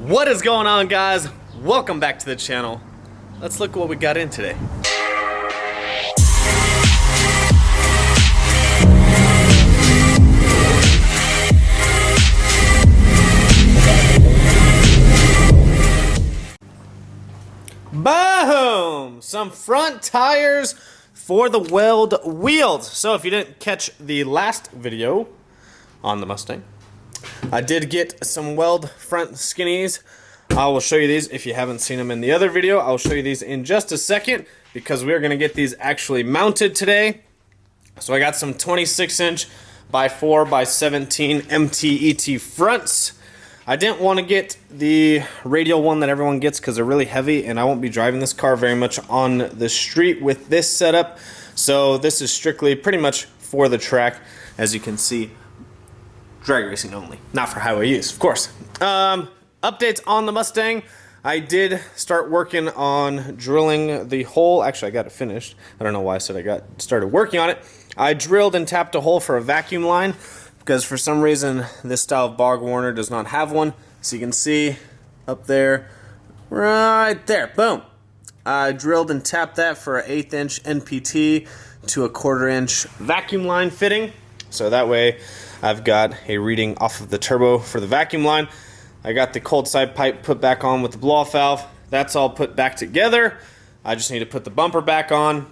What is going on, guys? Welcome back to the channel. Let's look what we got in today. Boom! Some front tires for the Weld wheels. So if you didn't catch the last video on the Mustang, I did get some Weld front skinnies. I will show you these if you haven't seen them in the other video. I'll show you these in just a second because we're going to get these actually mounted today. So I got some 26-inch by 4 by 17 MTET fronts. I didn't want to get the radial one that everyone gets because they're really heavy, and I won't be driving this car very much on the street with this setup. So this is strictly pretty much for the track, as you can see. Drag racing only, not for highway use, of course. Updates on the Mustang. I did start working on drilling the hole. Actually, I got it finished. I don't know why I said I got started working on it. I drilled and tapped a hole for a vacuum line because for some reason this style of bog warner does not have one. So you can see up there, right there, boom. I drilled and tapped that for an 1/8 inch NPT to a 1/4 inch vacuum line fitting. So that way I've got a reading off of the turbo for the vacuum line. I got the cold side pipe put back on with the blow-off valve. That's all put back together. I just need to put the bumper back on.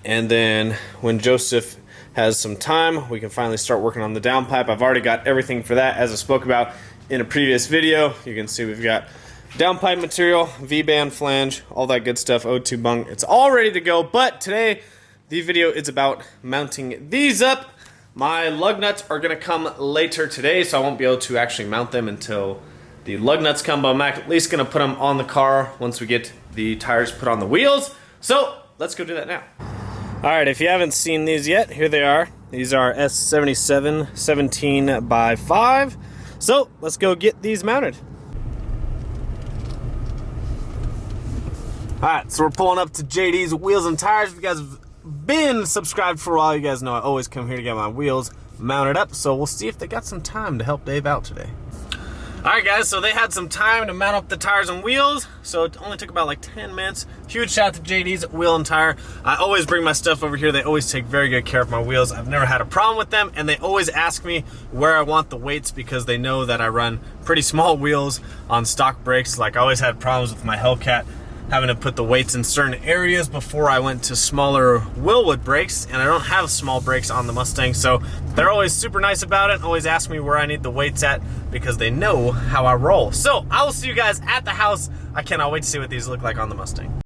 And then when Joseph has some time, we can finally start working on the downpipe. I've already got everything for that, as I spoke about in a previous video. You can see we've got downpipe material, V-band flange, all that good stuff, O2 bung. It's all ready to go, but today the video is about mounting these up. My lug nuts are going to come later today, so I won't be able to actually mount them until the lug nuts come, but I'm at least going to put them on the car once we get the tires put on the wheels. So let's go do that now. Alright, if you haven't seen these yet, here they are. These are S77 17 by 5. So let's go get these mounted. Alright, so we're pulling up to JD's Wheels and Tires. If you guys have been subscribed for a while, you guys know I always come here to get my wheels mounted up, so we'll see if they got some time to help Dave out today. Alright guys, so they had some time to mount up the tires and wheels, so it only took about like 10 minutes. Huge shout out to JD's Wheel and Tire. I always bring my stuff over here. They always take very good care of my wheels. I've never had a problem with them, and they always ask me where I want the weights because they know that I run pretty small wheels on stock brakes. Like, I always had problems with my Hellcat having to put the weights in certain areas before I went to smaller Willwood brakes, and I don't have small brakes on the Mustang, so they're always super nice about it, always ask me where I need the weights at because they know how I roll. So I will see you guys at the house. I cannot wait to see what these look like on the Mustang.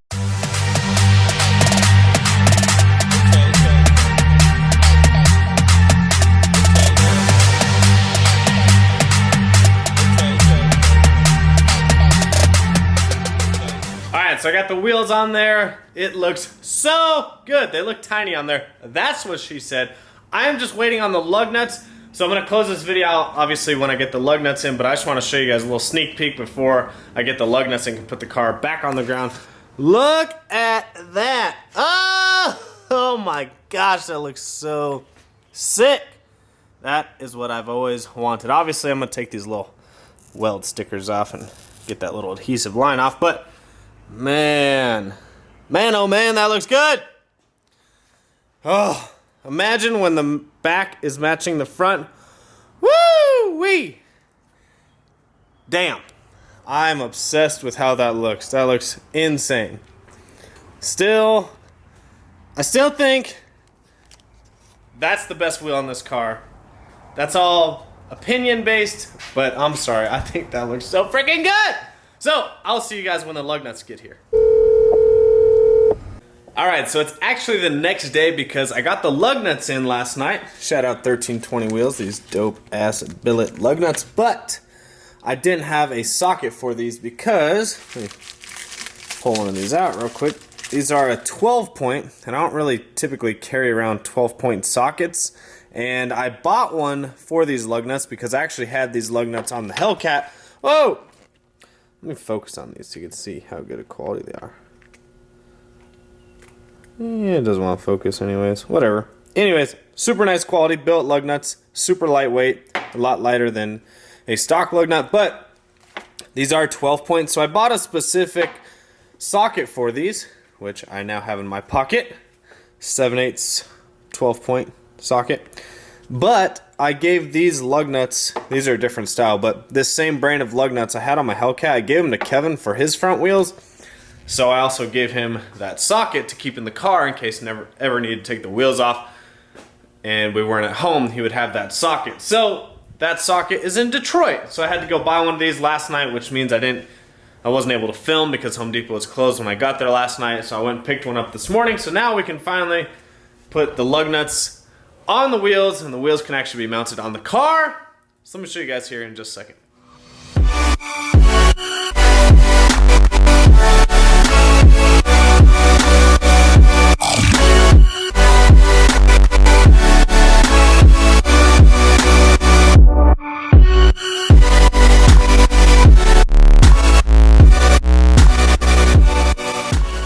So I got the wheels on there. It looks so good. They look tiny on there. That's what she said. I am just waiting on the lug nuts. So I'm gonna close this video out, obviously, when I get the lug nuts in, but I just wanna show you guys a little sneak peek before I get the lug nuts and can put the car back on the ground. Look at that. Oh my gosh, that looks so sick. That is what I've always wanted. Obviously, I'm gonna take these little Weld stickers off and get that little adhesive line off, but man, oh man, that looks good. Oh, imagine when the back is matching the front. Woo-wee. Damn, I'm obsessed with how that looks. That looks insane. I still think that's the best wheel on this car. That's all opinion based, but I'm sorry, I think that looks so freaking good. So, I'll see you guys when the lug nuts get here. Alright, so it's actually the next day because I got the lug nuts in last night. Shout out 1320 Wheels, these dope ass billet lug nuts. But I didn't have a socket for these because, let me pull one of these out real quick. These are a 12 point, and I don't really typically carry around 12 point sockets. And I bought one for these lug nuts because I actually had these lug nuts on the Hellcat. Whoa! Let me focus on these so you can see how good a quality they are. Yeah, it doesn't want to focus anyways. Whatever. Anyways, super nice quality billet lug nuts. Super lightweight. A lot lighter than a stock lug nut. But These are 12 point, so I bought a specific socket for these, which I now have in my pocket. 7/8 12 point socket. But I gave these lug nuts, these are a different style, but this same brand of lug nuts I had on my Hellcat, I gave them to Kevin for his front wheels. So I also gave him that socket to keep in the car in case never ever needed to take the wheels off and we weren't at home, he would have that socket. So that socket is in Detroit. So I had to go buy one of these last night, which means I wasn't able to film because Home Depot was closed when I got there last night. So I went and picked one up this morning. So now we can finally put the lug nuts on the wheels, and the wheels can actually be mounted on the car. So let me show you guys here in just a second.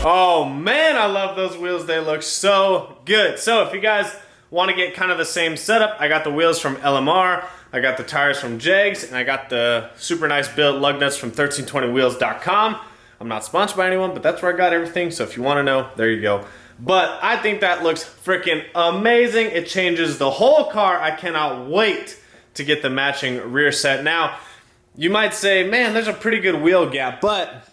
Oh man, I love those wheels. They look so good. So if you guys want to get kind of the same setup, I got the wheels from LMR, I got the tires from Jegs, and I got the super nice built lug nuts from 1320wheels.com. I'm not sponsored by anyone, but that's where I got everything. So if you want to know, there you go. But I think that looks freaking amazing. It changes the whole car. I cannot wait to get the matching rear set. Now, you might say, man, there's a pretty good wheel gap, but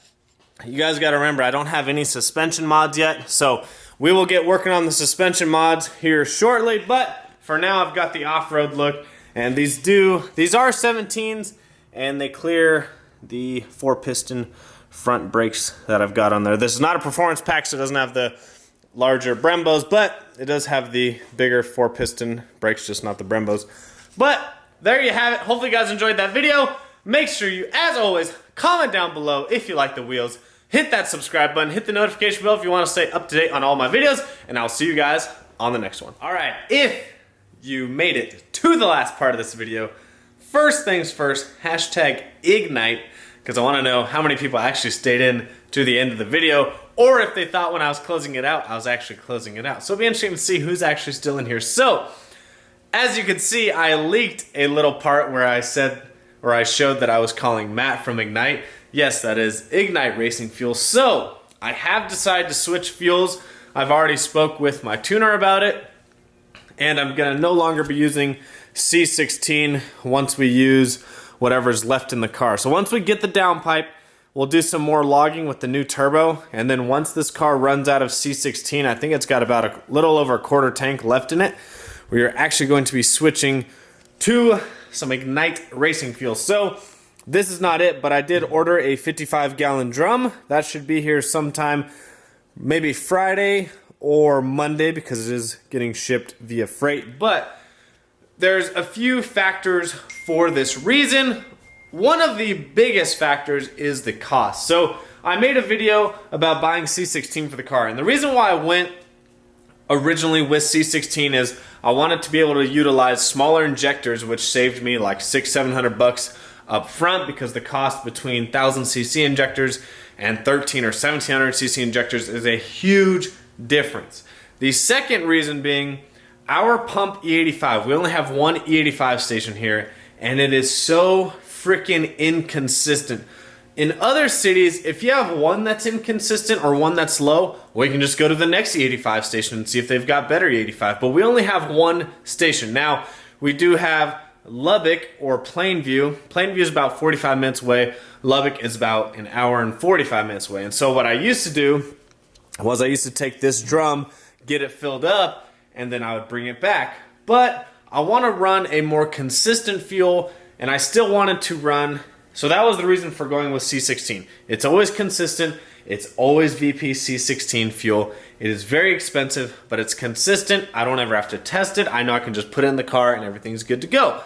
you guys got to remember, I don't have any suspension mods yet, so we will get working on the suspension mods here shortly, but for now I've got the off-road look, and these are 17s, and they clear the 4-piston front brakes that I've got on there. This is not a performance pack, so it doesn't have the larger Brembos, but it does have the bigger 4-piston brakes, just not the Brembos. But there you have it. Hopefully you guys enjoyed that video. Make sure you, as always, comment down below if you like the wheels. Hit that subscribe button. Hit the notification bell if you want to stay up to date on all my videos. And I'll see you guys on the next one. All right, if you made it to the last part of this video, first things first, #Ignite, because I want to know how many people actually stayed in to the end of the video, or if they thought when I was closing it out, I was actually closing it out. So it'll be interesting to see who's actually still in here. So, as you can see, I leaked a little part where I showed that I was calling Matt from Ignite. Yes, that is Ignite Racing Fuel. So, I have decided to switch fuels. I've already spoke with my tuner about it, and I'm gonna no longer be using C16 once we use whatever's left in the car. So once we get the downpipe, we'll do some more logging with the new turbo, and then once this car runs out of C16, I think it's got about a little over a quarter tank left in it, we are actually going to be switching to some Ignite Racing Fuel. So this is not it, but I did order a 55-gallon drum. That should be here sometime, maybe Friday or Monday, because it is getting shipped via freight. But there's a few factors for this reason. One of the biggest factors is the cost. So I made a video about buying C16 for the car, and the reason why I went originally with C16 is I wanted to be able to utilize smaller injectors, which saved me like $600-700 up front, because the cost between 1000cc injectors and 13 or 1700cc injectors is a huge difference. The second reason being our pump E85. We only have one E85 station here, and it is so freaking inconsistent. In other cities, if you have one that's inconsistent or one that's low, well, you can just go to the next E85 station and see if they've got better E85. But we only have one station. Now, we do have Lubbock or Plainview. Plainview is about 45 minutes away. Lubbock is about an hour and 45 minutes away. And so what I used to do was I used to take this drum, get it filled up, and then I would bring it back. But I want to run a more consistent fuel, and I still wanted to run, so that was the reason for going with C16. It's always consistent, it's always VP C16 fuel. It is very expensive, but it's consistent. I don't ever have to test it. I know I can just put it in the car and everything's good to go.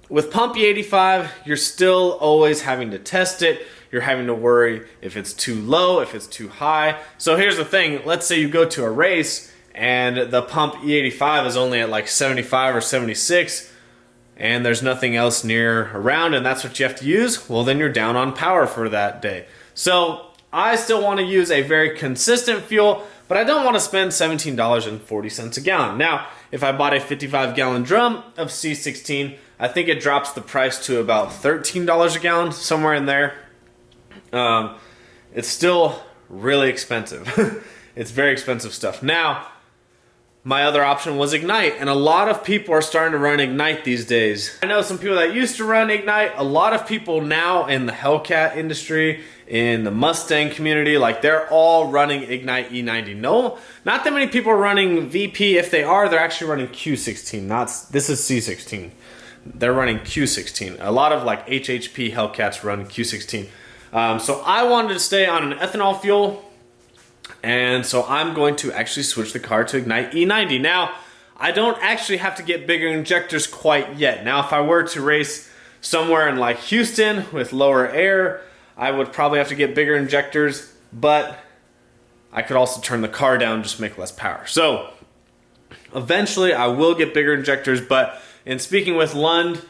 With Pump E85, you're still always having to test it. You're having to worry if it's too low, if it's too high. So here's the thing, let's say you go to a race and the Pump E85 is only at like 75 or 76, and there's nothing else near around, and that's what you have to use, well, then you're down on power for that day. So I still want to use a very consistent fuel, but I don't want to spend $17.40 a gallon. Now, if I bought a 55-gallon drum of C16, I think it drops the price to about $13 a gallon, somewhere in there. It's still really expensive. It's very expensive stuff. Now, my other option was Ignite, and a lot of people are starting to run Ignite these days. I know some people that used to run Ignite. A lot of people now in the Hellcat industry, in the Mustang community, like they're all running Ignite E90. No, not that many people are running VP. If they are, they're actually running Q16. This is C16. They're running Q16. A lot of like HHP Hellcats run Q16. So I wanted to stay on an ethanol fuel. And so I'm going to actually switch the car to Ignite E90. Now, I don't actually have to get bigger injectors quite yet. Now, if I were to race somewhere in like Houston with lower air, I would probably have to get bigger injectors, but I could also turn the car down, just make less power. So eventually I will get bigger injectors, but in speaking with Lund,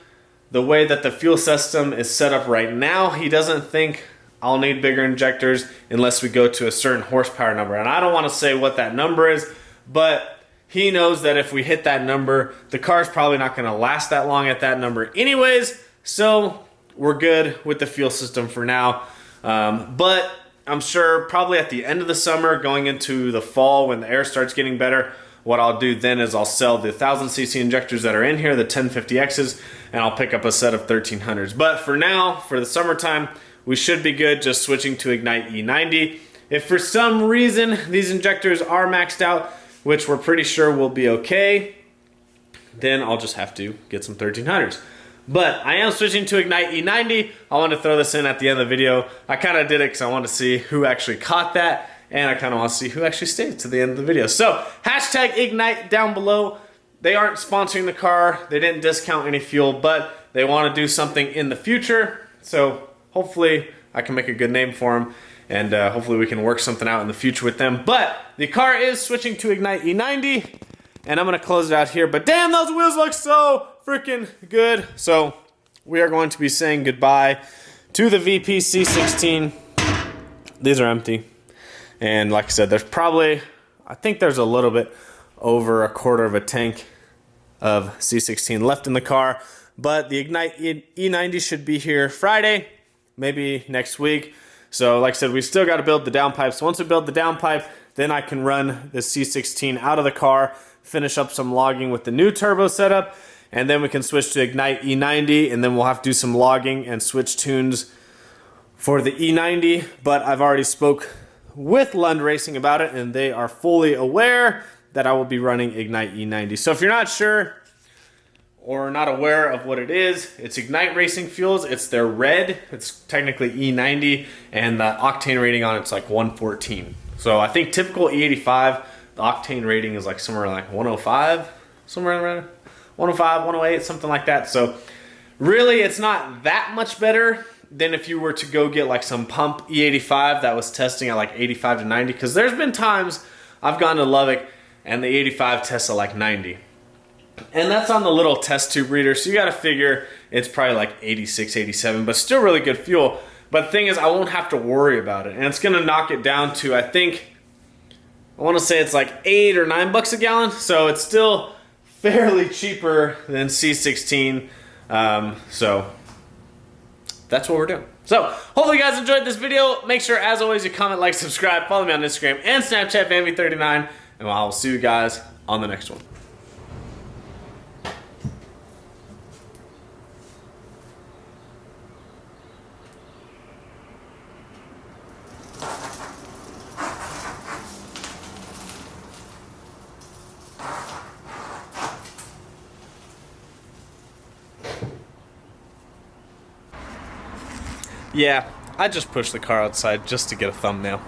the way that the fuel system is set up right now, he doesn't think I'll need bigger injectors unless we go to a certain horsepower number. And I don't want to say what that number is, but he knows that if we hit that number, the car's probably not going to last that long at that number anyways. So we're good with the fuel system for now. But I'm sure probably at the end of the summer, going into the fall when the air starts getting better, what I'll do then is I'll sell the 1000cc injectors that are in here, the 1050Xs, and I'll pick up a set of 1300s. But for now, for the summertime, we should be good just switching to Ignite E90. If for some reason these injectors are maxed out, which we're pretty sure will be okay, then I'll just have to get some 1300s. But I am switching to Ignite E90. I want to throw this in at the end of the video. I kind of did it because I want to see who actually caught that, and I kind of want to see who actually stayed to the end of the video. So, hashtag Ignite down below. They aren't sponsoring the car. They didn't discount any fuel, but they want to do something in the future. So, hopefully I can make a good name for them, and hopefully we can work something out in the future with them. But the car is switching to Ignite E90, and I'm going to close it out here. But damn, those wheels look so freaking good. So we are going to be saying goodbye to the VP C16. These are empty. And like I said, there's probably, I think there's a little bit over a quarter of a tank of C16 left in the car. But the Ignite E90 should be here Friday, maybe next week. So like I said, we still got to build the downpipe. So once we build the downpipe, then I can run the C16 out of the car, finish up some logging with the new turbo setup, and then we can switch to Ignite E90, and then we'll have to do some logging and switch tunes for the E90. But I've already spoke with Lund Racing about it, and they are fully aware that I will be running Ignite E90. So if you're not sure or not aware of what it is, it's Ignite Racing Fuels. It's their red. It's technically E90, and the octane rating on it's like 114. So I think typical E85, the octane rating is like somewhere like 105, somewhere around 105, 108, something like that. So really, it's not that much better than if you were to go get like some pump E85 that was testing at like 85 to 90, because there's been times I've gone to Lubbock and the 85 tests at like 90. And that's on the little test tube reader, so you gotta figure it's probably like 86, 87, but still really good fuel. But the thing is, I won't have to worry about it, and it's gonna knock it down to, I think, I wanna say it's like $8 or $9 a gallon, so it's still fairly cheaper than C16, so that's what we're doing. So, hopefully you guys enjoyed this video. Make sure, as always, you comment, like, subscribe, follow me on Instagram and Snapchat, FanV39, and I will see you guys on the next one. Yeah, I just pushed the car outside just to get a thumbnail.